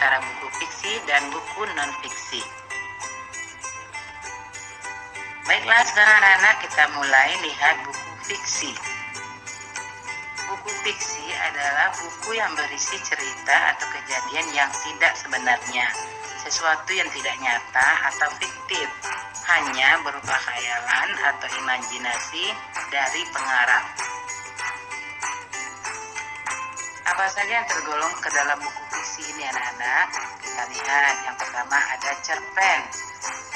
antara buku fiksi dan buku non-fiksi. Baiklah, sekarang anak-anak kita mulai lihat buku fiksi. Buku fiksi adalah buku yang berisi cerita atau kejadian yang tidak sebenarnya, sesuatu yang tidak nyata atau fiktif, hanya berupa khayalan atau imajinasi dari pengarang. Apa saja yang tergolong ke dalam buku fiksi ini anak-anak? Kita lihat, yang pertama ada cerpen.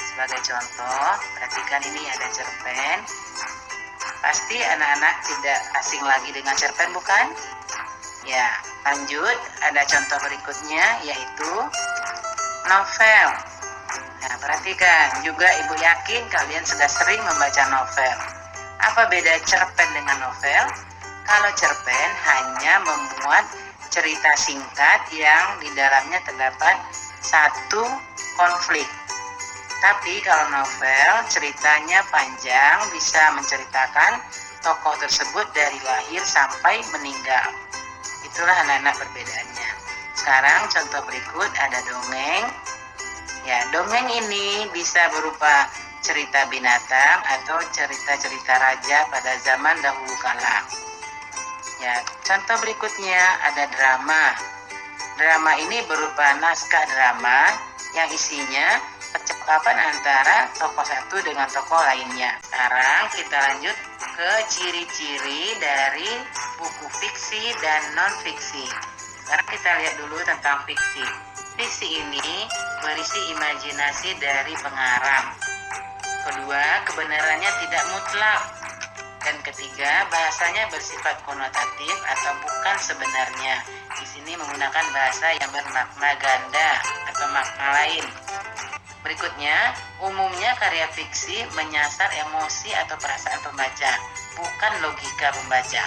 Sebagai contoh, perhatikan ini ada cerpen. Pasti anak-anak tidak asing lagi dengan cerpen, bukan? Ya, lanjut, ada contoh berikutnya yaitu novel. Nah, perhatikan, juga ibu yakin kalian sudah sering membaca novel. Apa beda cerpen dengan novel? Kalau cerpen hanya memuat cerita singkat yang di dalamnya terdapat satu konflik. Tapi kalau novel ceritanya panjang, bisa menceritakan tokoh tersebut dari lahir sampai meninggal. Itulah anak-anak perbedaannya. Sekarang contoh berikut ada dongeng. Ya, dongeng ini bisa berupa cerita binatang atau cerita-cerita raja pada zaman dahulu kala. Ya, contoh berikutnya ada drama. Drama ini berupa naskah drama yang isinya percakapan antara tokoh satu dengan tokoh lainnya. Sekarang kita lanjut ke ciri-ciri dari buku fiksi dan non-fiksi. Sekarang kita lihat dulu tentang fiksi. Fiksi ini berisi imajinasi dari pengarang. Kedua, kebenarannya tidak mutlak. Dan ketiga, bahasanya bersifat konotatif atau bukan sebenarnya. Di sini menggunakan bahasa yang bermakna ganda atau makna lain. Berikutnya, umumnya karya fiksi menyasar emosi atau perasaan pembaca, bukan logika pembaca.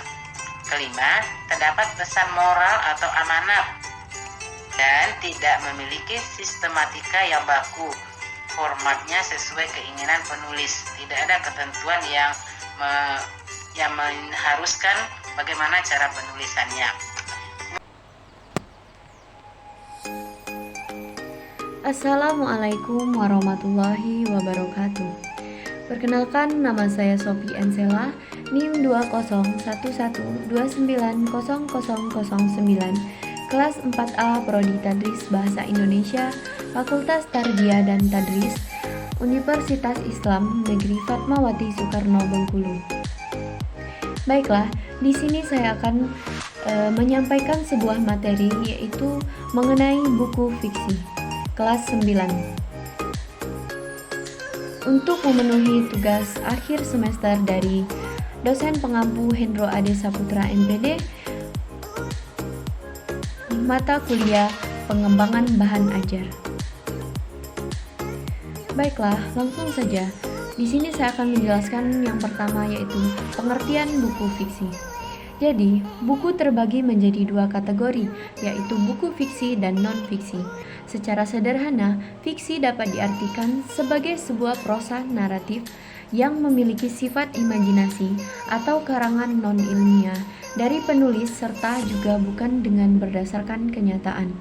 Kelima, terdapat pesan moral atau amanat dan tidak memiliki sistematika yang baku. Formatnya sesuai keinginan penulis. Tidak ada ketentuan yang mengharuskan bagaimana cara penulisannya. Assalamualaikum warahmatullahi wabarakatuh. Perkenalkan, nama saya Sophie Ensela, NIM 2011290009, kelas 4A Prodi Tadris Bahasa Indonesia, Fakultas Tarbiyah dan Tadris, Universitas Islam Negeri Fatmawati Soekarno Bengkulu. Baiklah, di sini saya akan menyampaikan sebuah materi, yaitu mengenai buku fiksi kelas 9. Untuk memenuhi tugas akhir semester dari dosen pengampu Hendro Ade Saputra MPD, mata kuliah pengembangan bahan ajar. Baiklah, langsung saja. Di sini saya akan menjelaskan yang pertama, yaitu pengertian buku fiksi. Jadi, buku terbagi menjadi dua kategori, yaitu buku fiksi dan non-fiksi. Secara sederhana, fiksi dapat diartikan sebagai sebuah prosa naratif yang memiliki sifat imajinasi atau karangan non-ilmiah dari penulis serta juga bukan dengan berdasarkan kenyataan.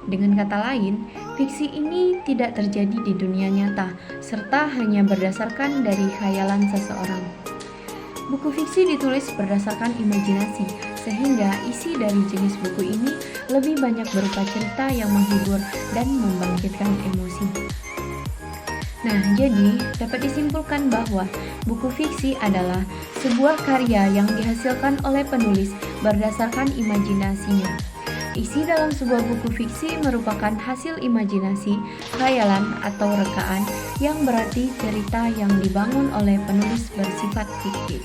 Dengan kata lain, fiksi ini tidak terjadi di dunia nyata, serta hanya berdasarkan dari khayalan seseorang. Buku fiksi ditulis berdasarkan imajinasi, sehingga isi dari jenis buku ini lebih banyak berupa cerita yang menghibur dan membangkitkan emosi. Nah, jadi dapat disimpulkan bahwa buku fiksi adalah sebuah karya yang dihasilkan oleh penulis berdasarkan imajinasinya. Isi dalam sebuah buku fiksi merupakan hasil imajinasi, khayalan, atau rekaan yang berarti cerita yang dibangun oleh penulis bersifat fiktif.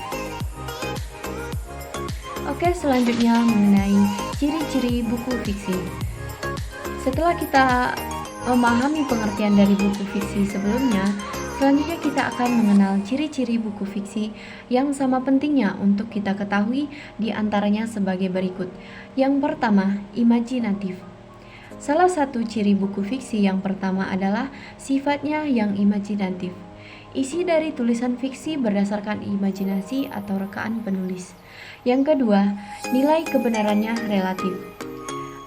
Oke, selanjutnya mengenai ciri-ciri buku fiksi. Setelah kita memahami pengertian dari buku fiksi sebelumnya, selanjutnya kita akan mengenal ciri-ciri buku fiksi yang sama pentingnya untuk kita ketahui, di antaranya sebagai berikut. Yang pertama, imajinatif. Salah satu ciri buku fiksi yang pertama adalah sifatnya yang imajinatif. Isi dari tulisan fiksi berdasarkan imajinasi atau rekaan penulis. Yang kedua, nilai kebenarannya relatif.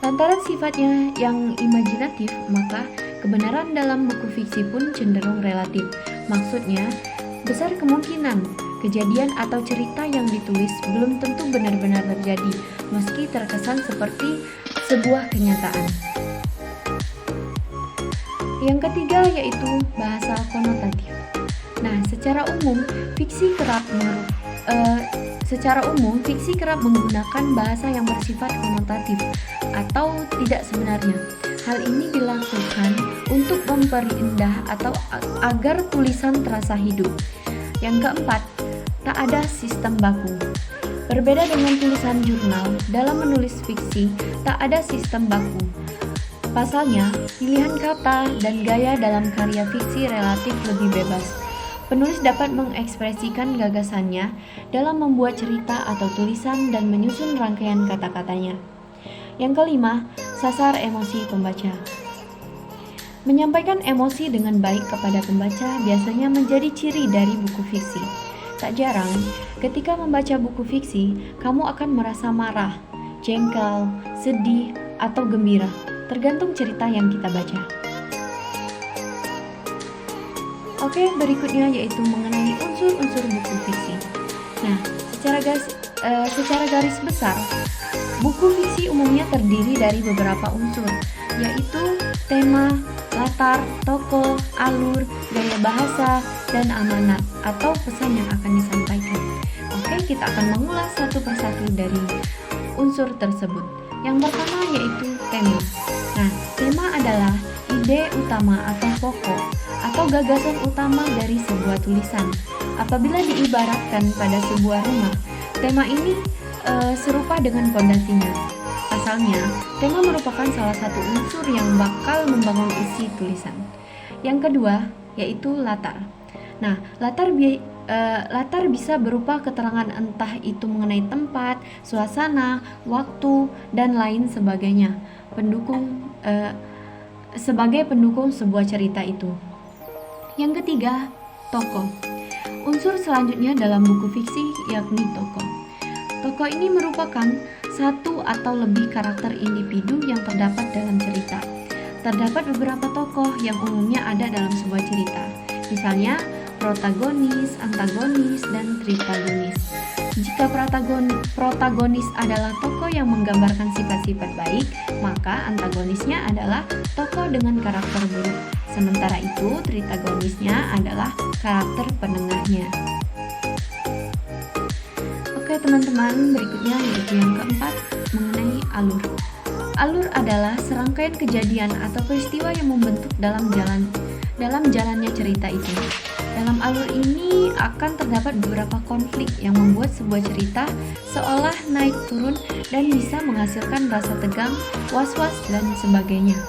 Lantaran sifatnya yang imajinatif, maka kebenaran dalam buku fiksi pun cenderung relatif. Maksudnya, besar kemungkinan kejadian atau cerita yang ditulis belum tentu benar-benar terjadi, meski terkesan seperti sebuah kenyataan. Yang ketiga yaitu bahasa konotatif. Nah, secara umum fiksi kerap menggunakan bahasa yang bersifat konotatif atau tidak sebenarnya. Hal ini dilakukan untuk memperindah atau agar tulisan terasa hidup. Yang keempat, tak ada sistem baku. Berbeda dengan tulisan jurnal, dalam menulis fiksi tak ada sistem baku. Pasalnya, pilihan kata dan gaya dalam karya fiksi relatif lebih bebas. Penulis dapat mengekspresikan gagasannya dalam membuat cerita atau tulisan dan menyusun rangkaian kata-katanya. Yang kelima, sasar emosi pembaca. Menyampaikan emosi dengan baik kepada pembaca biasanya menjadi ciri dari buku fiksi. Tak jarang, ketika membaca buku fiksi, kamu akan merasa marah, jengkel, sedih, atau gembira, tergantung cerita yang kita baca. Oke, berikutnya yaitu mengenai unsur-unsur buku fiksi. Nah, secara garis besar, buku fiksi umumnya terdiri dari beberapa unsur, yaitu tema, latar, tokoh, alur, gaya bahasa, dan amanat atau pesan yang akan disampaikan. Oke, kita akan mengulas satu persatu dari unsur tersebut. Yang pertama yaitu tema. Nah, tema adalah ide utama atau pokok atau gagasan utama dari sebuah tulisan. Apabila diibaratkan pada sebuah rumah, tema ini serupa dengan fondasinya. Pasalnya, tema merupakan salah satu unsur yang bakal membangun isi tulisan. Yang kedua yaitu latar. Nah, latar bisa berupa keterangan entah itu mengenai tempat, suasana, waktu, dan lain sebagainya. Sebagai pendukung sebuah cerita itu. Yang ketiga, tokoh. Unsur selanjutnya dalam buku fiksi yakni tokoh. Tokoh ini merupakan satu atau lebih karakter individu yang terdapat dalam cerita. Terdapat beberapa tokoh yang umumnya ada dalam sebuah cerita. Misalnya, protagonis, antagonis, dan tripagonis. Jika protagonis adalah tokoh yang menggambarkan sifat-sifat baik, maka antagonisnya adalah tokoh dengan karakter buruk. Sementara itu, tritagonisnya adalah karakter penengahnya. Oke teman-teman, berikutnya yaitu yang keempat mengenai alur. Alur adalah serangkaian kejadian atau peristiwa yang membentuk dalam jalannya cerita itu. Dalam alur ini akan terdapat beberapa konflik yang membuat sebuah cerita seolah naik turun dan bisa menghasilkan rasa tegang, was-was, dan sebagainya.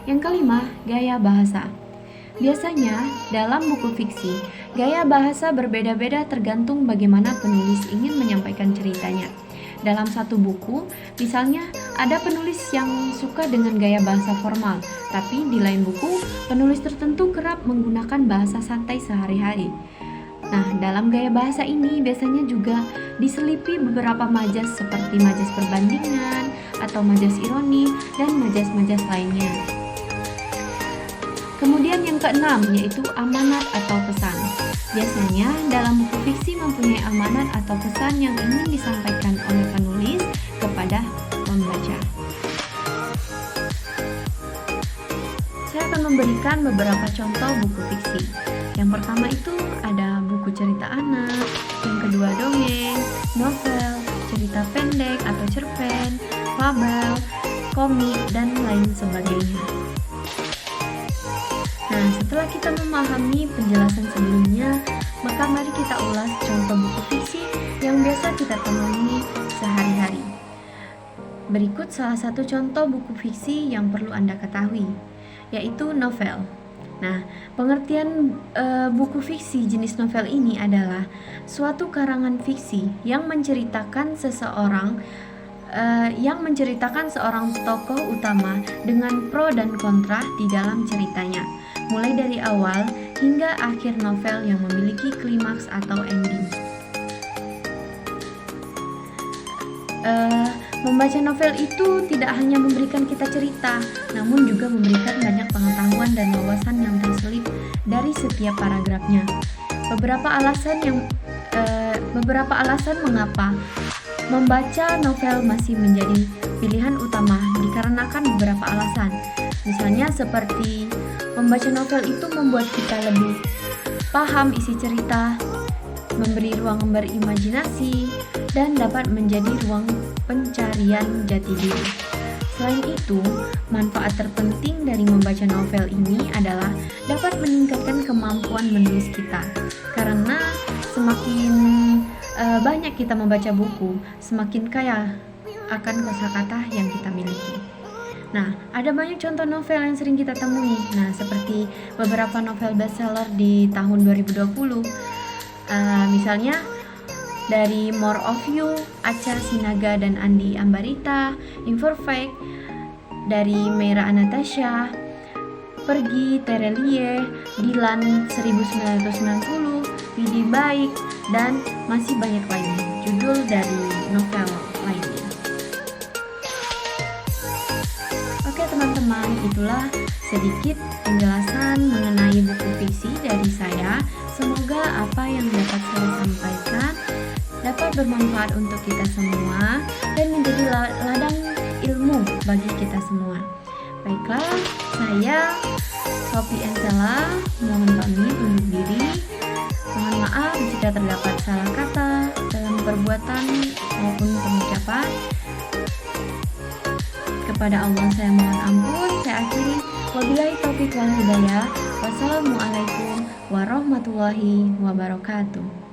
Yang kelima, gaya bahasa. Biasanya, dalam buku fiksi, gaya bahasa berbeda-beda tergantung bagaimana penulis ingin menyampaikan ceritanya. Dalam satu buku, misalnya ada penulis yang suka dengan gaya bahasa formal, tapi di lain buku, penulis tertentu kerap menggunakan bahasa santai sehari-hari. Nah, dalam gaya bahasa ini biasanya juga diselipi beberapa majas seperti majas perbandingan, atau majas ironi, dan majas-majas lainnya. Kemudian yang keenam yaitu amanat atau pesan. Biasanya dalam buku fiksi mempunyai amanat atau pesan yang ingin disampaikan oleh penulis kepada pembaca. Saya akan memberikan beberapa contoh buku fiksi. Yang pertama itu ada buku cerita anak, yang kedua dongeng, novel, cerita pendek atau cerpen, fabel, komik, dan lain sebagainya. Nah, setelah kita memahami penjelasan sebelumnya, maka mari kita ulas contoh buku fiksi yang biasa kita temui sehari-hari. Berikut salah satu contoh buku fiksi yang perlu Anda ketahui, yaitu novel. Nah, pengertian buku fiksi jenis novel ini adalah suatu karangan fiksi yang menceritakan seorang tokoh utama dengan pro dan kontra di dalam ceritanya, mulai dari awal hingga akhir novel yang memiliki klimaks atau ending. Membaca novel itu tidak hanya memberikan kita cerita, namun juga memberikan banyak pengetahuan dan wawasan yang terselip dari setiap paragrafnya. Beberapa alasan mengapa membaca novel masih menjadi pilihan utama dikarenakan beberapa alasan. Misalnya seperti membaca novel itu membuat kita lebih paham isi cerita, memberi ruang berimajinasi, dan dapat menjadi ruang pencarian jati diri. Selain itu, manfaat terpenting dari membaca novel ini adalah dapat meningkatkan kemampuan menulis kita. Karena semakin banyak kita membaca buku, semakin kaya akan kosakata yang kita miliki. Nah, ada banyak contoh novel yang sering kita temui. Nah, seperti beberapa novel bestseller di tahun 2020. Misalnya dari More of You, Acha Sinaga dan Andi Ambarita, Imperfect dari Meira Anastasia, Pergi Terelie, Dilan 1990, Widi Baik, dan masih banyak lagi judul dari novel lainnya. Oke teman-teman, itulah sedikit penjelasan mengenai buku fiksi dari saya. Semoga apa yang dapat saya sampaikan dapat bermanfaat untuk kita semua dan menjadi ladang ilmu bagi kita semua. Baiklah, saya Sophie Ensela mohon pamit undur diri. Mohon maaf jika terdapat salah kata dalam perbuatan maupun pengucapan. Kepada Allah saya mohon ampun. Saya akhiri. Wabillahi taufiq wal hidayah. Wassalamualaikum warahmatullahi wabarakatuh.